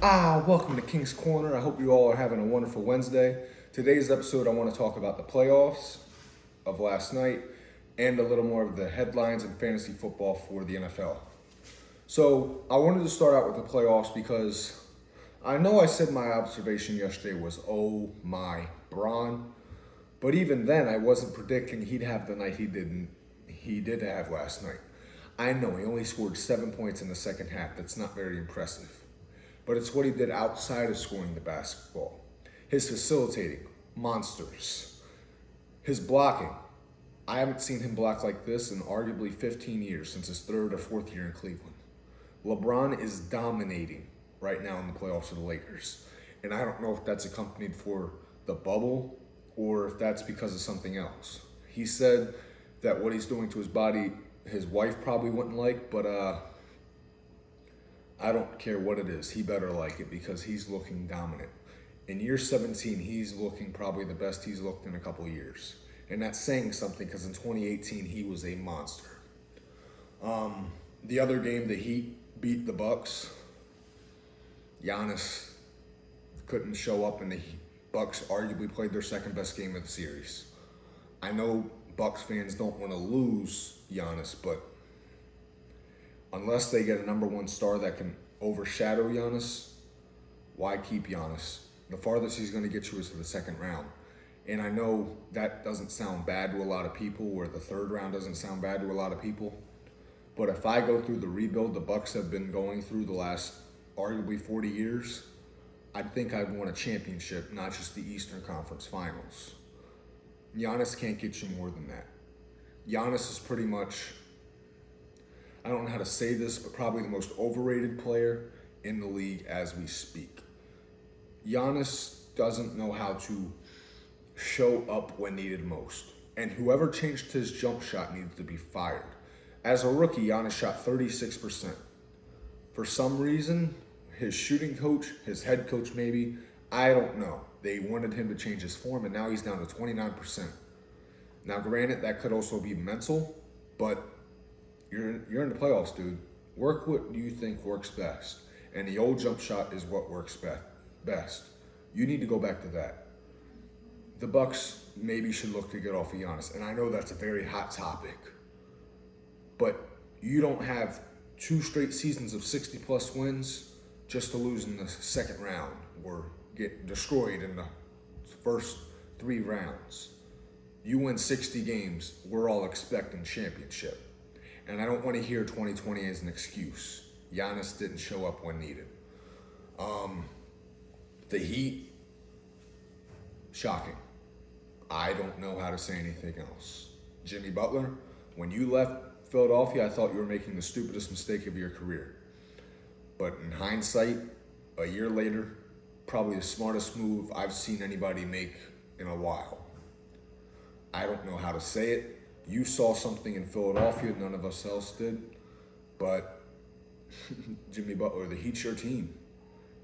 Welcome to King's Corner. I hope you all are having a wonderful Wednesday. Today's episode, I want to talk about the playoffs of last night and a little more of the headlines in fantasy football for the NFL. So, I wanted to start out with the playoffs because I know I said my observation yesterday was, oh my, Braun. But even then, I wasn't predicting he'd have the night he did have last night. I know he only scored 7 points in the second half. That's not very impressive. But it's what he did outside of scoring the basketball. His facilitating, monsters. His blocking. I haven't seen him block like this in arguably 15 years, since his third or fourth year in Cleveland. LeBron is dominating right now in the playoffs for the Lakers. And I don't know if that's accompanied for the bubble or if that's because of something else. He said that what he's doing to his body, his wife probably wouldn't like, but I don't care what it is. He better like it because he's looking dominant. In year 17, he's looking probably the best he's looked in a couple of years. And that's saying something because in 2018, he was a monster. The other game, the Heat beat the Bucks. Giannis couldn't show up, and the Bucks arguably played their second best game of the series. I know Bucks fans don't want to lose Giannis, but unless they get a number one star that can overshadow Giannis, why keep Giannis? The farthest he's going to get you is to the second round. And I know that doesn't sound bad to a lot of people, or the third round doesn't sound bad to a lot of people. But if I go through the rebuild the Bucks have been going through the last arguably 40 years, I think I've won a championship, not just the Eastern Conference Finals. Giannis can't get you more than that. Giannis is pretty much, I don't know how to say this, but probably the most overrated player in the league as we speak. Giannis doesn't know how to show up when needed most. And whoever changed his jump shot needs to be fired. As a rookie, Giannis shot 36%. For some reason, his shooting coach, his head coach maybe, I don't know. They wanted him to change his form, and now he's down to 29%. Now, granted, that could also be mental, but you're in the playoffs, dude. Work what you think works best. And the old jump shot is what works best. You need to go back to that. The Bucks maybe should look to get off of Giannis. And I know that's a very hot topic. But you don't have 2 straight seasons of 60-plus wins just to lose in the second round or get destroyed in the first 3 rounds. You win 60 games, we're all expecting championship. And I don't want to hear 2020 as an excuse. Giannis didn't show up when needed. The Heat, shocking. I don't know how to say anything else. Jimmy Butler, when you left Philadelphia, I thought you were making the stupidest mistake of your career. But in hindsight, a year later, probably the smartest move I've seen anybody make in a while. I don't know how to say it. You saw something in Philadelphia none of us else did, but Jimmy Butler, the Heat's your team,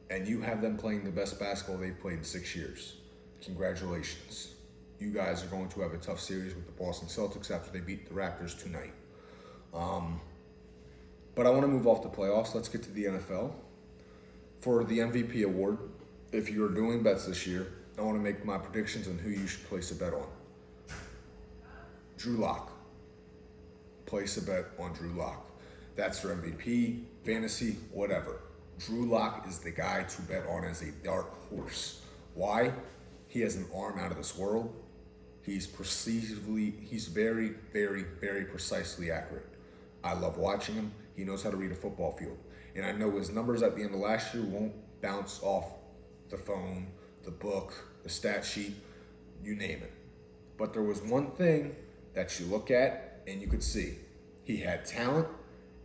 and you have them playing the best basketball they've played in 6 years. Congratulations. You guys are going to have a tough series with the Boston Celtics after they beat the Raptors tonight. But I want to move off the playoffs. Let's get to the NFL. For the MVP award, if you're doing bets this year, I want to make my predictions on who you should place a bet on. Drew Lock. Place a bet on Drew Lock. That's for MVP, fantasy, whatever. Drew Lock is the guy to bet on as a dark horse. Why? He has an arm out of this world. He's very, very, very precisely accurate. I love watching him. He knows how to read a football field. And I know his numbers at the end of last year won't bounce off the phone, the book, the stat sheet, you name it. But there was one thing that you look at and you could see. He had talent,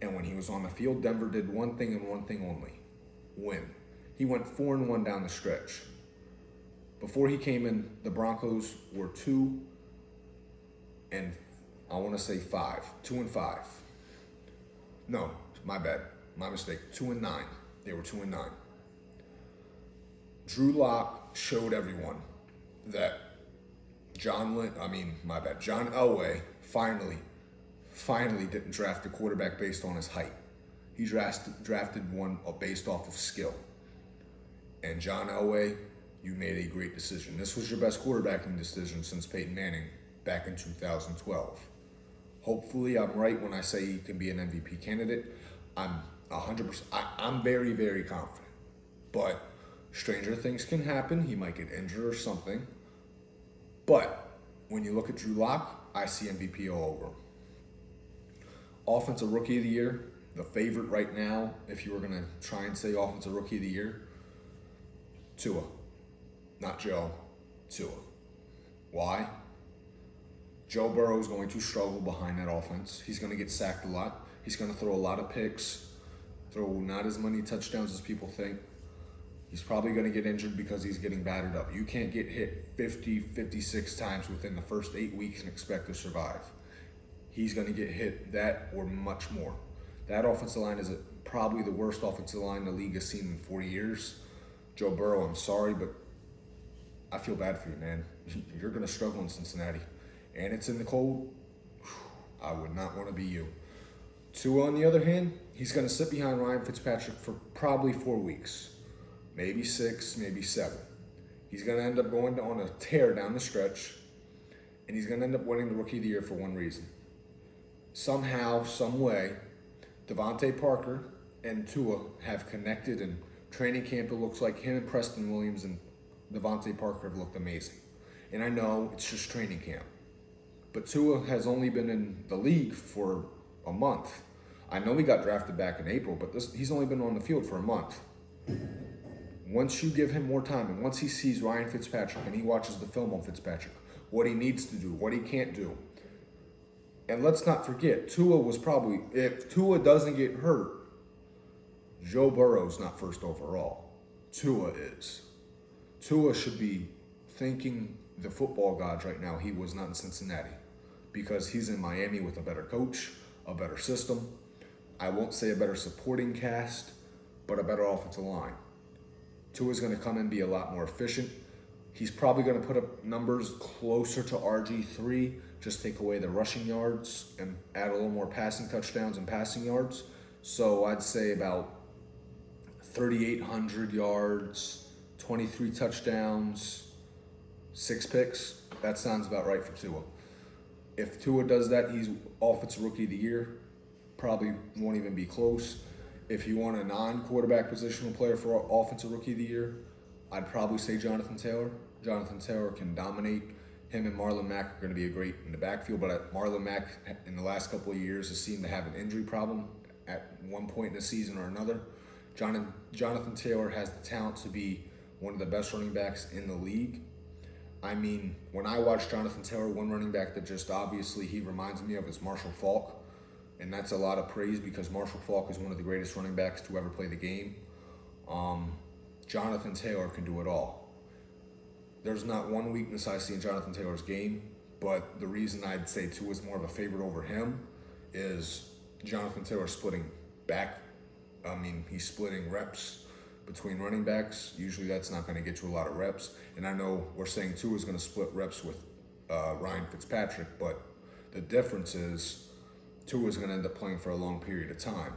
and when he was on the field, Denver did one thing and one thing only: win. He went 4-1 down the stretch. Before he came in, the Broncos were 2 and I want to say 5. 2-5. No, my bad. My mistake. 2-9. They were 2-9. Drew Lock showed everyone that John Elway finally didn't draft a quarterback based on his height. He drafted one based off of skill. And John Elway, you made a great decision. This was your best quarterbacking decision since Peyton Manning back in 2012. Hopefully, I'm right when I say he can be an MVP candidate. I'm 100%. I'm very, very confident. But stranger things can happen. He might get injured or something. But when you look at Drew Lock, I see MVP all over him. Offensive Rookie of the Year, the favorite right now, if you were going to try and say Offensive Rookie of the Year, Tua. Not Joe, Tua. Why? Joe Burrow is going to struggle behind that offense. He's going to get sacked a lot. He's going to throw a lot of picks, throw not as many touchdowns as people think. He's probably going to get injured because he's getting battered up. You can't get hit 50, 56 times within the first 8 weeks and expect to survive. He's going to get hit that or much more. That offensive line is probably the worst offensive line the league has seen in 40 years. Joe Burrow, I'm sorry, but I feel bad for you, man. You're going to struggle in Cincinnati. And it's in the cold. I would not want to be you. Tua, on the other hand, he's going to sit behind Ryan Fitzpatrick for probably 4 weeks. Maybe 6, maybe 7. He's going to end up going on a tear down the stretch. And he's going to end up winning the Rookie of the Year for one reason. Somehow, some way, Devontae Parker and Tua have connected, and training camp, it looks like him and Preston Williams and Devontae Parker have looked amazing. And I know it's just training camp. But Tua has only been in the league for a month. I know he got drafted back in April, but he's only been on the field for a month. Once you give him more time, and once he sees Ryan Fitzpatrick and he watches the film on Fitzpatrick, what he needs to do, what he can't do. And let's not forget, Tua was probably, if Tua doesn't get hurt, Joe Burrow's not first overall. Tua is. Tua should be thanking the football gods right now he was not in Cincinnati, because he's in Miami with a better coach, a better system. I won't say a better supporting cast, but a better offensive line. Tua's going to come and be a lot more efficient. He's probably going to put up numbers closer to RG3, just take away the rushing yards and add a little more passing touchdowns and passing yards. So I'd say about 3,800 yards, 23 touchdowns, 6 picks. That sounds about right for Tua. If Tua does that, he's Offensive Rookie of the Year. Probably won't even be close. If you want a non-quarterback positional player for Offensive Rookie of the Year, I'd probably say Jonathan Taylor. Jonathan Taylor can dominate. Him and Marlon Mack are going to be great in the backfield, but Marlon Mack in the last couple of years has seemed to have an injury problem at one point in the season or another. Jonathan Taylor has the talent to be one of the best running backs in the league. I mean, when I watch Jonathan Taylor, one running back that just obviously he reminds me of is Marshall Faulk. And that's a lot of praise because Marshall Faulk is one of the greatest running backs to ever play the game. Jonathan Taylor can do it all. There's not one weakness I see in Jonathan Taylor's game, but the reason I'd say Tua is more of a favorite over him is Jonathan Taylor splitting back. I mean, he's splitting reps between running backs. Usually that's not going to get you a lot of reps. And I know we're saying Tua is going to split reps with Ryan Fitzpatrick, but the difference is Tua is going to end up playing for a long period of time.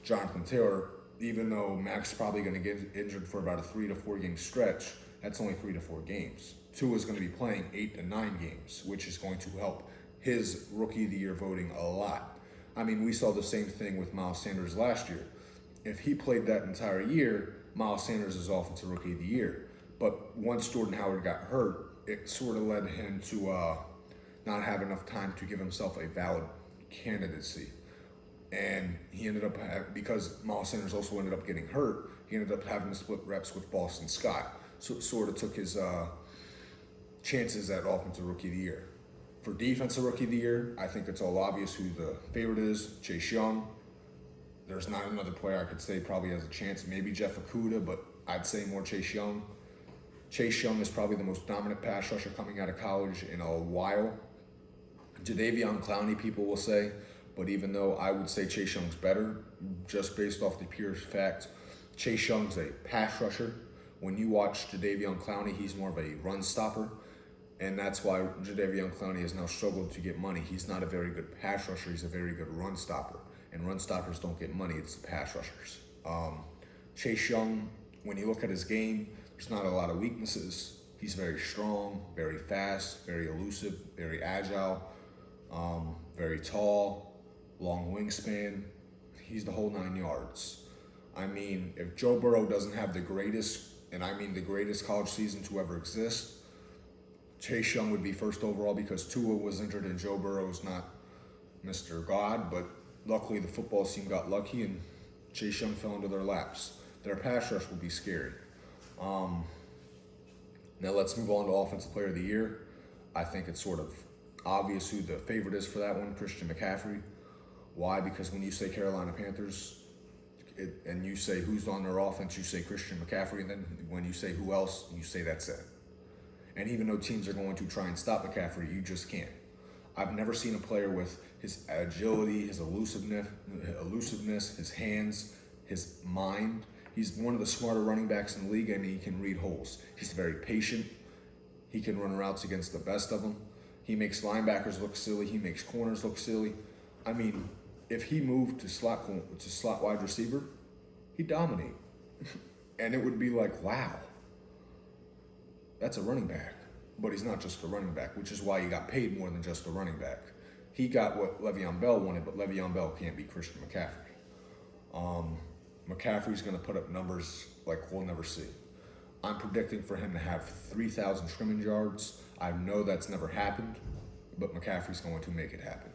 Jonathan Taylor, even though Mac's probably going to get injured for about a 3 to 4 game stretch, that's only 3 to 4 games. Tua is going to be playing 8 to 9 games, which is going to help his Rookie of the Year voting a lot. I mean, we saw the same thing with Miles Sanders last year. If he played that entire year, Miles Sanders is Offensive Rookie of the Year. But once Jordan Howard got hurt, it sort of led him to not have enough time to give himself a valid candidacy. And he ended up, because Miles Sanders also ended up getting hurt, he ended up having to split reps with Boston Scott. So it sort of took his chances at Offensive Rookie of the Year. For Defensive Rookie of the Year, I think it's all obvious who the favorite is, Chase Young. There's not another player I could say probably has a chance, maybe Jeff Okudah, but I'd say more Chase Young. Chase Young is probably the most dominant pass rusher coming out of college in a while. Jadeveon Clowney, people will say, but even though I would say Chase Young's better, just based off the pure fact, Chase Young's a pass rusher. When you watch Jadeveon Clowney, he's more of a run stopper, and that's why Jadeveon Clowney has now struggled to get money. He's not a very good pass rusher, he's a very good run stopper, and run stoppers don't get money, it's the pass rushers. Chase Young, When you look at his game, there's not a lot of weaknesses. He's very strong, very fast, very elusive, very agile, very tall, long wingspan. He's the whole 9 yards. I mean, if Joe Burrow doesn't have the greatest, and I mean the greatest college season to ever exist, Chase Young would be first overall because Tua was injured and Joe Burrow's not Mr. God, but luckily the football team got lucky and Chase Young fell into their laps. Their pass rush will be scary. Now let's move on to Offensive Player of the Year. I think it's sort of obvious who the favorite is for that one, Christian McCaffrey. Why? Because when you say Carolina Panthers and you say who's on their offense, you say Christian McCaffrey, and then when you say who else, you say that's it. And even though teams are going to try and stop McCaffrey, you just can't. I've never seen a player with his agility, his elusiveness, his hands, his mind. He's one of the smarter running backs in the league. I mean, he can read holes. He's very patient. He can run routes against the best of them. He makes linebackers look silly. He makes corners look silly. I mean, if he moved to slot wide receiver, he'd dominate. And it would be like, wow, that's a running back. But he's not just a running back, which is why he got paid more than just a running back. He got what Le'Veon Bell wanted, but Le'Veon Bell can't be Christian McCaffrey. McCaffrey's going to put up numbers like we'll never see. I'm predicting for him to have 3,000 scrimmage yards. I know that's never happened, but McCaffrey's going to make it happen.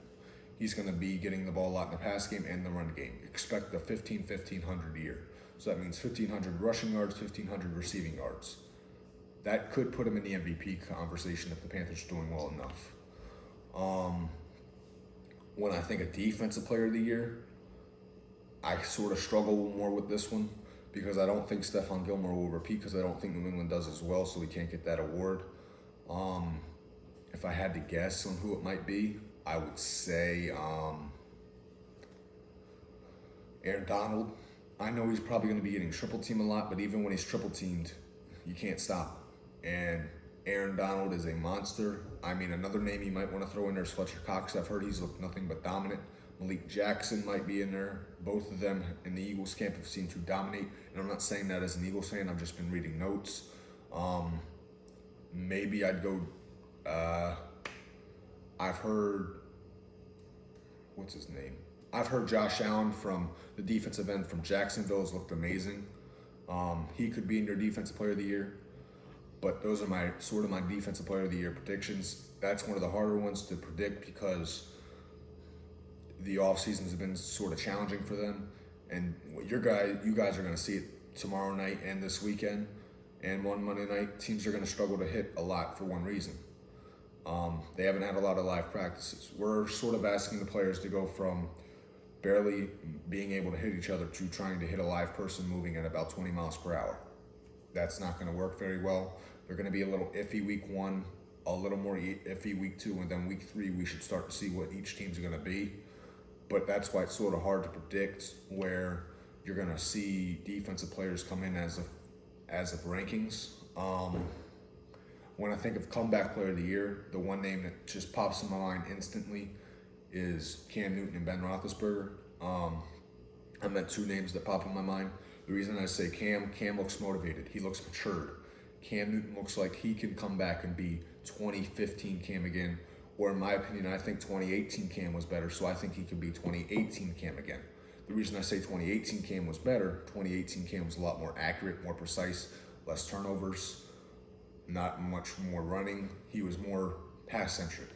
He's going to be getting the ball a lot in the pass game and the run game. Expect the 1,500 a year. So that means 1,500 rushing yards, 1,500 receiving yards. That could put him in the MVP conversation if the Panthers are doing well enough. When I think of Defensive Player of the Year, I sort of struggle more with this one because I don't think Stephon Gilmore will repeat because I don't think New England does as well, so he can't get that award. If I had to guess on who it might be, I would say Aaron Donald. I know he's probably going to be getting triple teamed a lot, but even when he's triple teamed, you can't stop him. And Aaron Donald is a monster. I mean, another name you might want to throw in there is Fletcher Cox. I've heard he's looked nothing but dominant. Malik Jackson might be in there. Both of them in the Eagles camp have seemed to dominate. And I'm not saying that as an Eagles fan. I've just been reading notes. Maybe I'd go, I've heard, what's his name? I've heard Josh Allen from the defensive end from Jacksonville has looked amazing. He could be in your Defensive Player of the Year. But those are my Defensive Player of the Year predictions. That's one of the harder ones to predict because the off seasons have been sort of challenging for them. And you guys are going to see it tomorrow night and this weekend. And one Monday night, teams are going to struggle to hit a lot for one reason. They haven't had a lot of live practices. We're sort of asking the players to go from barely being able to hit each other to trying to hit a live person moving at about 20 miles per hour. That's not going to work very well. They're going to be a little iffy week 1, a little more iffy week 2, and then week 3 we should start to see what each team's going to be. But that's why it's sort of hard to predict where you're going to see defensive players come in as of rankings. When I think of Comeback Player of the Year, the one name that just pops in my mind instantly is Cam Newton and Ben Roethlisberger. I meant 2 names that pop in my mind. The reason I say Cam looks motivated. He looks matured. Cam Newton looks like he can come back and be 2015 Cam again. Or in my opinion, I think 2018 Cam was better, so I think he could be 2018 Cam again. The reason I say 2018 Cam was better, 2018 Cam was a lot more accurate, more precise, less turnovers, not much more running. He was more pass-centric.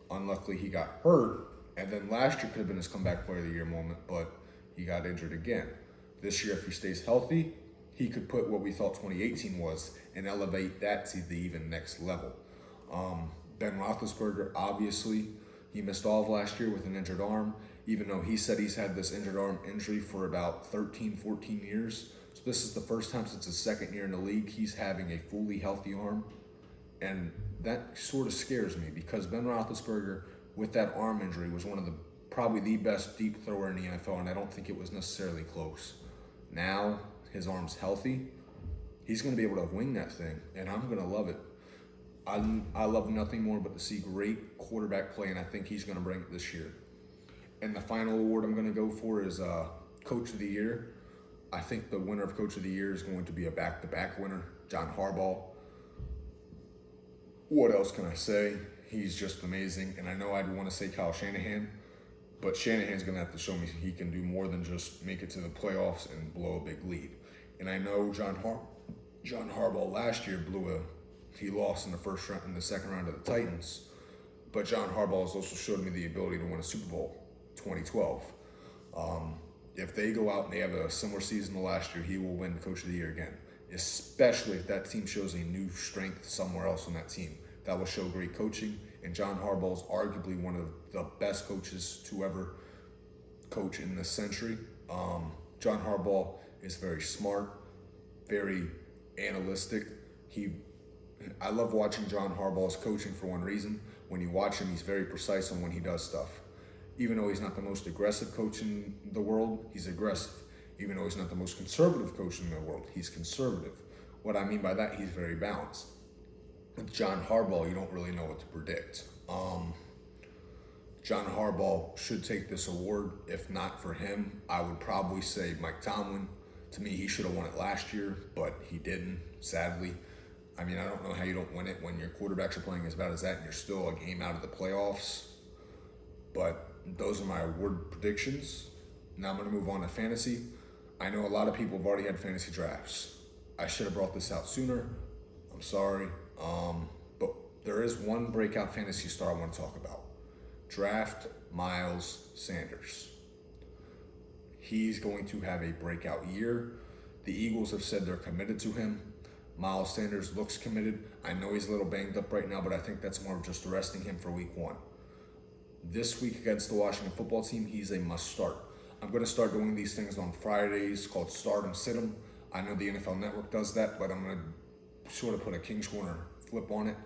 Unluckily, he got hurt, and then last year could have been his Comeback Player of the Year moment, but he got injured again. This year, if he stays healthy, he could put what we thought 2018 was and elevate that to the even next level. Ben Roethlisberger, obviously, he missed all of last year with an injured arm, even though he said he's had this injured arm injury for about 13, 14 years. So this is the first time since his second year in the league he's having a fully healthy arm. And that sort of scares me because Ben Roethlisberger, with that arm injury, was one of probably the best deep thrower in the NFL, and I don't think it was necessarily close. Now his arm's healthy, he's going to be able to wing that thing, and I'm going to love it. I love nothing more but to see great quarterback play, and I think he's going to bring it this year. And the final award I'm going to go for is Coach of the Year. I think the winner of Coach of the Year is going to be a back-to-back winner, John Harbaugh. What else can I say? He's just amazing. And I know I'd want to say Kyle Shanahan, but Shanahan's going to have to show me he can do more than just make it to the playoffs and blow a big lead. And I know John Harbaugh last year he lost in the second round to the Titans, but John Harbaugh has also showed me the ability to win a Super Bowl 2012. If they go out and they have a similar season to last year, he will win Coach of the Year again, especially if that team shows a new strength somewhere else on that team. That will show great coaching, and John Harbaugh is arguably one of the best coaches to ever coach in this century. John Harbaugh is very smart, very analytic. I love watching John Harbaugh's coaching for one reason. When you watch him, he's very precise on when he does stuff. Even though he's not the most aggressive coach in the world, he's aggressive. Even though he's not the most conservative coach in the world, he's conservative. What I mean by that, he's very balanced. With John Harbaugh, you don't really know what to predict. John Harbaugh should take this award. If not for him, I would probably say Mike Tomlin. To me, he should have won it last year, but he didn't, sadly. I mean, I don't know how you don't win it when your quarterbacks are playing as bad as that and you're still a game out of the playoffs. But those are my award predictions. Now I'm going to move on to fantasy. I know a lot of people have already had fantasy drafts. I should have brought this out sooner. I'm sorry. But there is one breakout fantasy star I want to talk about. Draft Miles Sanders. He's going to have a breakout year. The Eagles have said they're committed to him. Miles Sanders looks committed. I know he's a little banged up right now, but I think that's more of just resting him for week 1. This week against the Washington football team, he's a must start. I'm going to start doing these things on Fridays called Start 'em, Sit 'em. I know the NFL Network does that, but I'm going to sort of put a King's Corner flip on it.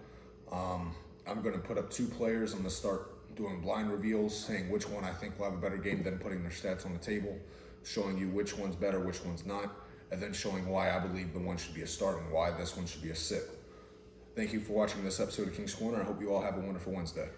I'm going to put up 2 players. I'm going to start doing blind reveals, saying which one I think will have a better game, then putting their stats on the table, showing you which one's better, which one's not, and then showing why I believe the one should be a start and why this one should be a sit. Thank you for watching this episode of King's Corner. I hope you all have a wonderful Wednesday.